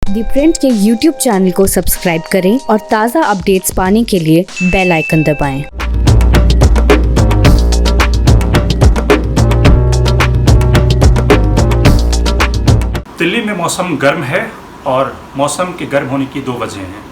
दी print के YouTube channel को subscribe करें और ताज़ा अपडेट्स पाने के लिए बेल आइकन दबाएं। दिल्ली में मौसम गर्म है और मौसम के गर्म होने की दो वजह हैं।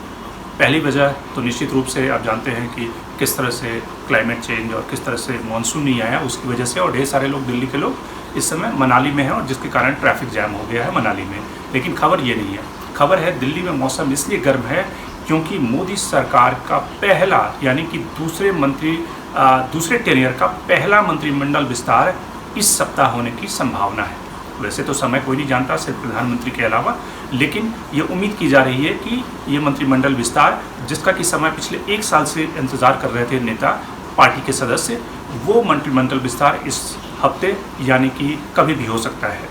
पहली वजह तो निश्चित रूप से आप जानते हैं कि किस तरह से क्लाइमेट चेंज और किस तरह से मानसून नहीं आया उसकी वजह से, और ढेर सारे लोग दिल्ली के लोग इस समय मनाली में हैं और जिसके कारण ट्रैफिक जैम हो गया है मनाली में। लेकिन खबर ये नहीं है, खबर है दिल्ली में मौसम इसलिए गर्म है क्योंकि मोदी सरकार का पहला यानी कि दूसरे टेनियर का पहला मंत्रिमंडल विस्तार इस सप्ताह होने की संभावना है। वैसे तो समय कोई नहीं जानता सिर्फ प्रधानमंत्री के अलावा, लेकिन ये उम्मीद की जा रही है कि ये मंत्रिमंडल विस्तार जिसका कि समय पिछले एक साल से इंतज़ार कर रहे थे नेता पार्टी के सदस्य, वो मंत्रिमंडल विस्तार इस हफ्ते यानी कि कभी भी हो सकता है।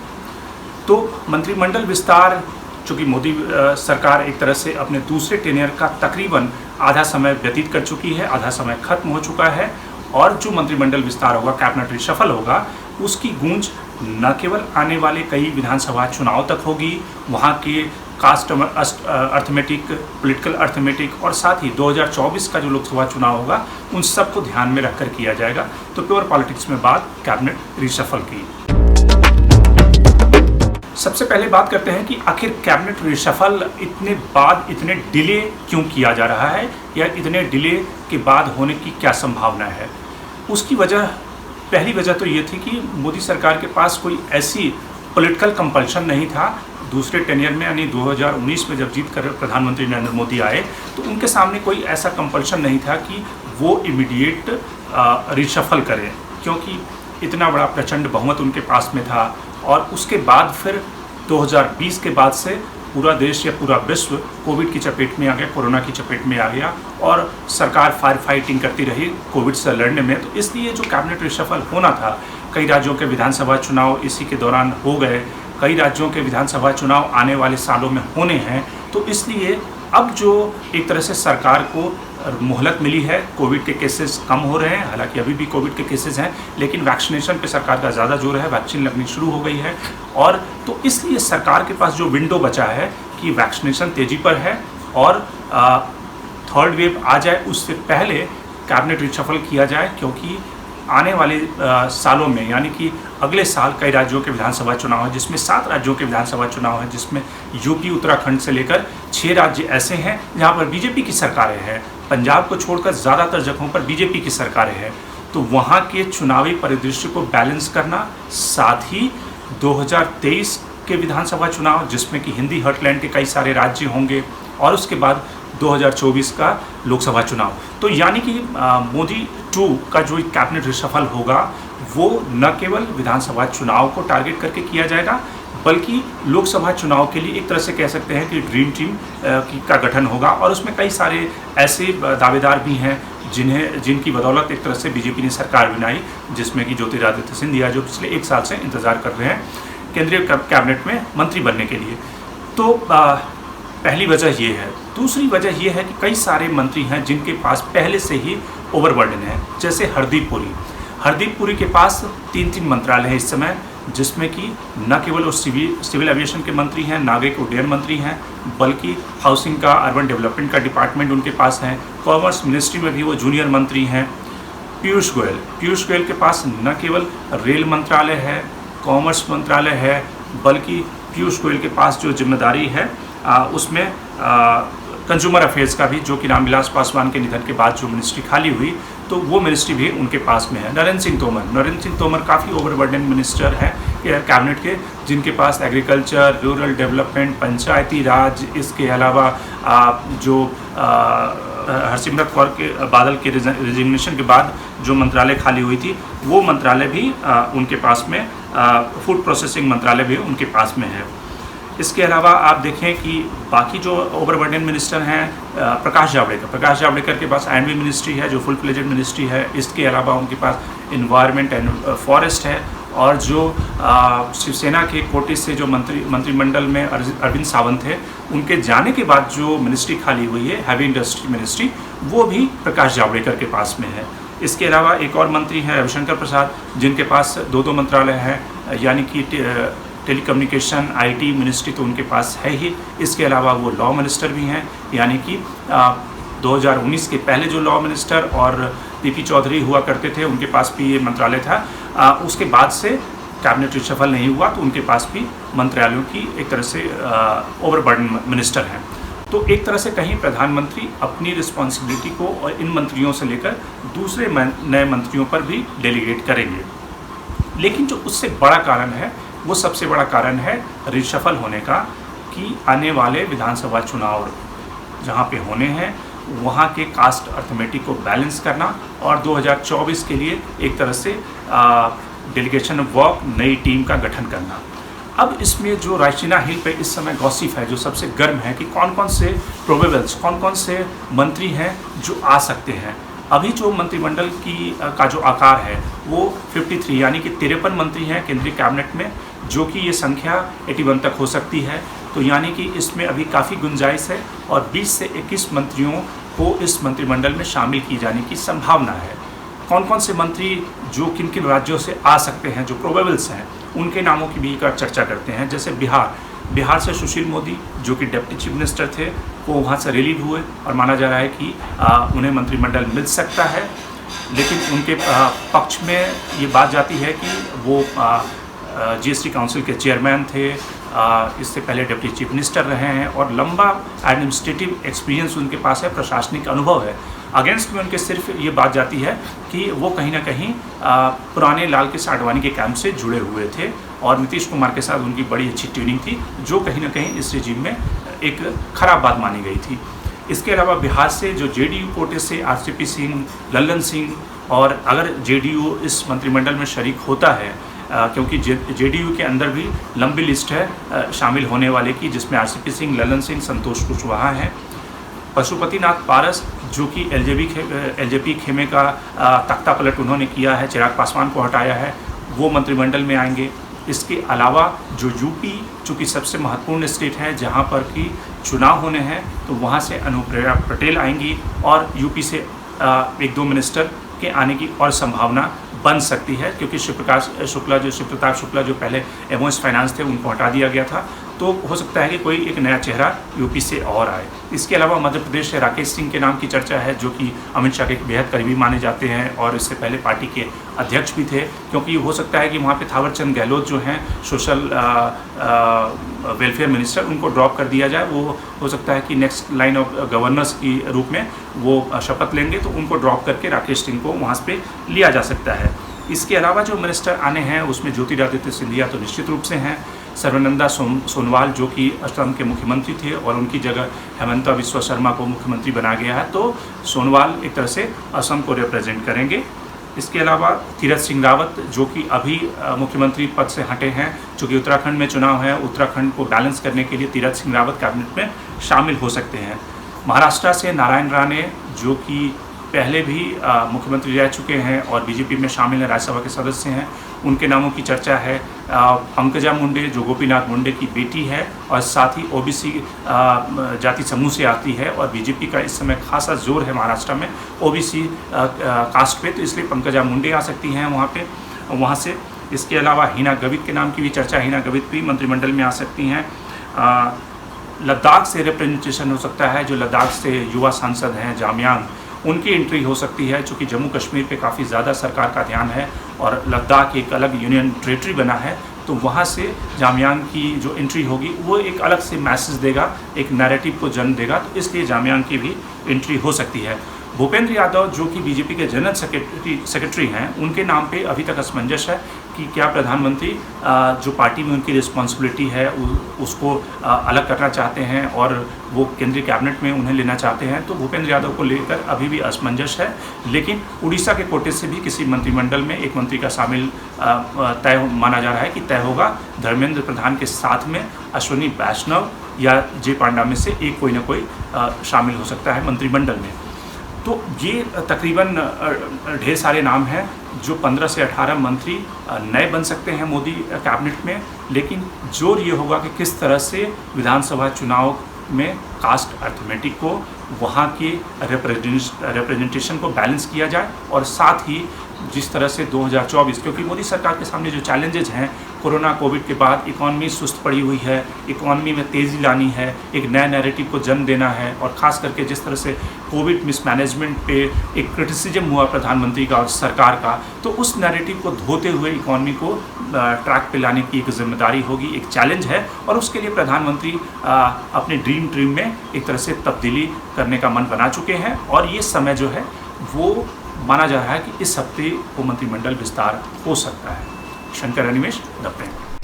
तो मंत्रिमंडल विस्तार चूँकि मोदी सरकार एक तरह से अपने दूसरे टेनियर का तकरीबन आधा समय व्यतीत कर चुकी है, आधा समय खत्म हो चुका है, और जो मंत्रिमंडल विस्तार होगा, कैबिनेट रिशफल होगा, उसकी गूंज न केवल आने वाले कई विधानसभा चुनाव तक होगी, वहाँ के कास्ट अर्थमेटिक, पॉलिटिकल अर्थमेटिक और साथ ही 2024 का जो लोकसभा चुनाव होगा उन सबको ध्यान में रखकर किया जाएगा। तो प्योर पॉलिटिक्स में बात कैबिनेट रिशफल की। सबसे पहले बात करते हैं कि आखिर कैबिनेट रिशफल इतने डिले क्यों किया जा रहा है, या इतने डिले के बाद होने की क्या संभावना है। उसकी पहली वजह तो ये थी कि मोदी सरकार के पास कोई ऐसी पॉलिटिकल कंपल्शन नहीं था दूसरे टेनियर में, यानी 2019 में जब जीत कर प्रधानमंत्री नरेंद्र मोदी आए तो उनके सामने कोई ऐसा कंपल्शन नहीं था कि वो इमीडिएट रिशफल करें, क्योंकि इतना बड़ा प्रचंड बहुमत उनके पास में था। और उसके बाद फिर 2020 के बाद से पूरा देश या पूरा विश्व कोविड की चपेट में आ गया, कोरोना की चपेट में आ गया, और सरकार फायर फाइटिंग करती रही कोविड से लड़ने में। तो इसलिए जो कैबिनेट रिशफल होना था, कई राज्यों के विधानसभा चुनाव इसी के दौरान हो गए, कई राज्यों के विधानसभा चुनाव आने वाले सालों में होने हैं, तो इसलिए अब जो एक तरह से सरकार को मोहलत मिली है, कोविड के केसेस कम हो रहे हैं, हालांकि अभी भी कोविड के केसेस हैं, लेकिन वैक्सीनेशन पे सरकार का ज़्यादा जोर है, वैक्सीन लगनी शुरू हो गई है, और तो इसलिए सरकार के पास जो विंडो बचा है कि वैक्सीनेशन तेज़ी पर है और थर्ड वेव आ जाए उससे पहले कैबिनेट रिशफल किया जाए, क्योंकि आने वाले सालों में यानी कि अगले साल कई राज्यों के विधानसभा चुनाव है, जिसमें 7 राज्यों के विधानसभा चुनाव है, जिसमें यूपी उत्तराखंड से लेकर 6 राज्य ऐसे हैं जहां पर बीजेपी की सरकारें हैं। पंजाब को छोड़कर ज़्यादातर जगहों पर बीजेपी की सरकारें हैं। तो वहाँ के चुनावी परिदृश्य को बैलेंस करना, साथ ही 2023 के विधानसभा चुनाव जिसमें कि हिंदी हर्टलैंड के कई सारे राज्य होंगे, और उसके बाद 2024 का लोकसभा चुनाव। तो यानी कि मोदी 2 का जो कैबिनेट रिशफल होगा वो न केवल विधानसभा चुनाव को टारगेट करके किया जाएगा, बल्कि लोकसभा चुनाव के लिए एक तरह से कह सकते हैं कि ड्रीम टीम का गठन होगा, और उसमें कई सारे ऐसे दावेदार भी हैं जिनकी बदौलत एक तरह से बीजेपी ने सरकार बनाई, जिसमें कि ज्योतिरादित्य सिंधिया जो पिछले 1 साल से इंतज़ार कर रहे हैं केंद्रीय कैबिनेट में मंत्री बनने के लिए। तो पहली वजह ये है। दूसरी वजह ये है कि कई सारे मंत्री हैं जिनके पास पहले से ही ओवरबर्डन है, जैसे हरदीप पुरी के पास 3 मंत्रालय हैं इस समय, जिसमें कि न केवल वो सिविल एविएशन के मंत्री हैं, नागरिक उड्डयन मंत्री हैं, बल्कि हाउसिंग का, अर्बन डेवलपमेंट का डिपार्टमेंट उनके पास है। कॉमर्स मिनिस्ट्री में भी वो जूनियर मंत्री हैं। पीयूष गोयल के पास न केवल रेल मंत्रालय है, कॉमर्स मंत्रालय है, बल्कि पीयूष गोयल के पास जो जिम्मेदारी है उसमें कंज्यूमर अफेयर्स का भी, जो कि रामविलास पासवान के निधन के बाद जो मिनिस्ट्री खाली हुई, तो वो मिनिस्ट्री भी उनके पास में है। नरेंद्र सिंह तोमर काफ़ी ओवरबर्डन मिनिस्टर हैं कैबिनेट के, जिनके पास एग्रीकल्चर, रूरल डेवलपमेंट, पंचायती राज, इसके अलावा जो हरसिमरत कौर बादल के रिजिग्नेशन के बाद जो मंत्रालय खाली हुई थी, वो मंत्रालय भी उनके पास में, फूड प्रोसेसिंग मंत्रालय भी उनके पास में है। इसके अलावा आप देखें कि बाकी जो ओवरबर्डन मिनिस्टर हैं, प्रकाश जावड़ेकर के पास एनवी मिनिस्ट्री है जो फुल फ्लेजेड मिनिस्ट्री है। इसके अलावा उनके पास इन्वायरमेंट एंड फॉरेस्ट है, और जो शिवसेना के कोटे से जो मंत्रिमंडल में अरविंद सावंत थे, उनके जाने के बाद जो मिनिस्ट्री खाली हुई है, हैवी इंडस्ट्री मिनिस्ट्री, वो भी प्रकाश जावड़ेकर के पास में है। इसके अलावा एक और मंत्री हैं रविशंकर प्रसाद, जिनके पास 2 मंत्रालय हैं, यानी कि टेलीकम्युनिकेशन, आईटी मिनिस्ट्री तो उनके पास है ही। इसके अलावा वो लॉ मिनिस्टर भी हैं, यानी कि 2019 के पहले जो लॉ मिनिस्टर और पीपी चौधरी हुआ करते थे उनके पास भी ये मंत्रालय था। उसके बाद से कैबिनेट रिशफल नहीं हुआ तो उनके पास भी मंत्रालयों की एक तरह से ओवरबर्डन मिनिस्टर हैं। तो एक तरह से कहीं प्रधानमंत्री अपनी रिस्पॉन्सिबिलिटी को और इन मंत्रियों से लेकर दूसरे नए मंत्रियों पर भी डेलीगेट करेंगे। लेकिन जो उससे बड़ा कारण है, वो सबसे बड़ा कारण है रिशफल होने का, कि आने वाले विधानसभा चुनाव जहाँ पे होने हैं वहाँ के कास्ट अर्थमेटिक को बैलेंस करना और 2024 के लिए एक तरह से डेलीगेशन वर्क, नई टीम का गठन करना। अब इसमें जो रायसीना हिल पे इस समय गॉसिप है, जो सबसे गर्म है, कि कौन कौन से प्रोबेबल्स, कौन कौन से मंत्री हैं जो आ सकते हैं। अभी जो मंत्रिमंडल का जो आकार है वो 53 यानी कि 53 मंत्री हैं केंद्रीय कैबिनेट में, जो कि ये संख्या 81 तक हो सकती है। तो यानी कि इसमें अभी काफ़ी गुंजाइश है और 20 से 21 मंत्रियों को इस मंत्रिमंडल में शामिल किए जाने की संभावना है। कौन कौन से मंत्री जो किन किन राज्यों से आ सकते हैं, जो प्रोबेबल्स हैं, उनके नामों की भी चर्चा करते हैं। जैसे बिहार से सुशील मोदी जो कि डिप्टी चीफ मिनिस्टर थे, वो वहाँ से रिलीव हुए और माना जा रहा है कि उन्हें मंत्रिमंडल मिल सकता है। लेकिन उनके पक्ष में ये बात जाती है कि वो जीएसटी काउंसिल के चेयरमैन थे, इससे पहले डिप्टी चीफ मिनिस्टर रहे हैं और लंबा एडमिनिस्ट्रेटिव एक्सपीरियंस उनके पास है, प्रशासनिक अनुभव है। अगेंस्ट में उनके सिर्फ ये बात जाती है कि वो कहीं ना कहीं पुराने लाल कृष्ण आडवाणी के कैंप से जुड़े हुए थे और नीतीश कुमार के साथ उनकी बड़ी अच्छी ट्यूनिंग थी, जो कहीं ना कहीं इस रिजीम में एक खराब बात मानी गई थी। इसके अलावा बिहार से जो जेडीयू कोटे से आरसीपी सिंह, लल्लन सिंह, और अगर जेडीयू इस मंत्रिमंडल में शरीक होता है, क्योंकि जेडीयू के अंदर भी लंबी लिस्ट है शामिल होने वाले की, जिसमें आरसीपी सिंह, लल्लन सिंह, संतोष कुशवाहा हैं। पशुपतिनाथ पारस जो कि एलजेपी खेमे का तख्ता पलट उन्होंने किया है, चिराग पासवान को हटाया है, वो मंत्रिमंडल में आएंगे। इसके अलावा जो यूपी चूँकि सबसे महत्वपूर्ण स्टेट है जहाँ पर कि चुनाव होने हैं, तो वहाँ से अनुप्रिया पटेल आएंगी और यूपी से 1-2 मिनिस्टर के आने की और संभावना बन सकती है, क्योंकि शिवप्रताप शुक्ला जो पहले एमओएस फाइनेंस थे उनको हटा दिया गया था। तो हो सकता है कि कोई एक नया चेहरा यूपी से और आए। इसके अलावा मध्य प्रदेश से राकेश सिंह के नाम की चर्चा है, जो कि अमित शाह के बेहद करीबी माने जाते हैं और इससे पहले पार्टी के अध्यक्ष भी थे। क्योंकि हो सकता है कि वहाँ पे थावरचंद गहलोत जो हैं सोशल वेलफेयर मिनिस्टर, उनको ड्रॉप कर दिया जाए। वो हो सकता है कि नेक्स्ट लाइन ऑफ गवर्नर्स की रूप में वो शपथ लेंगे, तो उनको ड्रॉप करके राकेश सिंह को वहाँ पे लिया जा सकता है। इसके अलावा जो मिनिस्टर आने हैं उसमें ज्योतिरादित्य सिंधिया तो निश्चित रूप से हैं, सर्बानंद सोनोवाल जो कि असम के मुख्यमंत्री थे और उनकी जगह हेमंता बिस्वा शर्मा को मुख्यमंत्री बनाया गया है, तो सोनोवाल एक तरह से असम को रिप्रेजेंट करेंगे। इसके अलावा तीरथ सिंह रावत जो कि अभी मुख्यमंत्री पद से हटे हैं, चूँकि उत्तराखंड में चुनाव है, उत्तराखंड को बैलेंस करने के लिए तीरथ सिंह रावत कैबिनेट में शामिल हो सकते हैं। महाराष्ट्र से नारायण राणे जो कि पहले भी मुख्यमंत्री रह चुके हैं और बीजेपी में शामिल हैं, राज्यसभा के सदस्य हैं, उनके नामों की चर्चा है। पंकजा मुंडे जो गोपीनाथ मुंडे की बेटी है और साथ ही ओबीसी जाति समूह से आती है और बीजेपी का इस समय खासा जोर है महाराष्ट्र में ओबीसी कास्ट पे, तो इसलिए पंकजा मुंडे आ सकती हैं वहाँ से। इसके अलावा हिना गवित के नाम की भी चर्चा, हिना गवित भी मंत्रिमंडल में आ सकती हैं। लद्दाख से रिप्रेजेंटेशन हो सकता है, जो लद्दाख से युवा सांसद हैं जामयांग, उनकी एंट्री हो सकती है, चूँकि जम्मू कश्मीर पे काफ़ी ज़्यादा सरकार का ध्यान है और लद्दाख एक अलग यूनियन टेरेटरी बना है, तो वहाँ से जामयांग की जो एंट्री होगी वो एक अलग से मैसेज देगा, एक नैरेटिव को जन्म देगा, तो इसलिए जामयांग की भी एंट्री हो सकती है। भूपेंद्र यादव जो कि बीजेपी के जनरल सेक्रेटरी हैं, उनके नाम पे अभी तक असमंजस है कि क्या प्रधानमंत्री जो पार्टी में उनकी रिस्पॉन्सिबिलिटी है उसको अलग करना चाहते हैं और वो केंद्रीय कैबिनेट में उन्हें लेना चाहते हैं। तो भूपेंद्र यादव को लेकर अभी भी असमंजस है, लेकिन उड़ीसा के कोटे से भी किसी मंत्रिमंडल में एक मंत्री का शामिल तय माना जा रहा है कि तय होगा। धर्मेंद्र प्रधान के साथ में अश्विनी वैष्णव या जे पांडा में से एक कोई ना कोई शामिल हो सकता है मंत्रिमंडल में। तो ये तकरीबन ढेर सारे नाम हैं जो 15 से 18 मंत्री नए बन सकते हैं मोदी कैबिनेट में, लेकिन जोर ये होगा कि किस तरह से विधानसभा चुनाव में कास्ट अर्थमेटिक को, वहाँ के रिप्रेजेंटेशन को बैलेंस किया जाए और साथ ही जिस तरह से 2024, क्योंकि मोदी सरकार के सामने जो चैलेंजेज हैं, कोरोना कोविड के बाद इकॉनमी सुस्त पड़ी हुई है, इकॉनमी में तेज़ी लानी है, एक नया नैरेटिव को जन्म देना है, और ख़ास करके जिस तरह से कोविड मिसमैनेजमेंट पे एक क्रिटिसिज्म हुआ प्रधानमंत्री का और सरकार का, तो उस नैरेटिव को धोते हुए इकॉनमी को ट्रैक पे लाने की एक जिम्मेदारी होगी, एक चैलेंज है, और उसके लिए प्रधानमंत्री अपने ड्रीम में एक तरह से तब्दीली करने का मन बना चुके हैं। और ये समय जो है वो माना जा रहा है कि इस हफ्ते वो मंत्रिमंडल विस्तार हो सकता है। Shankar Animesh, the print.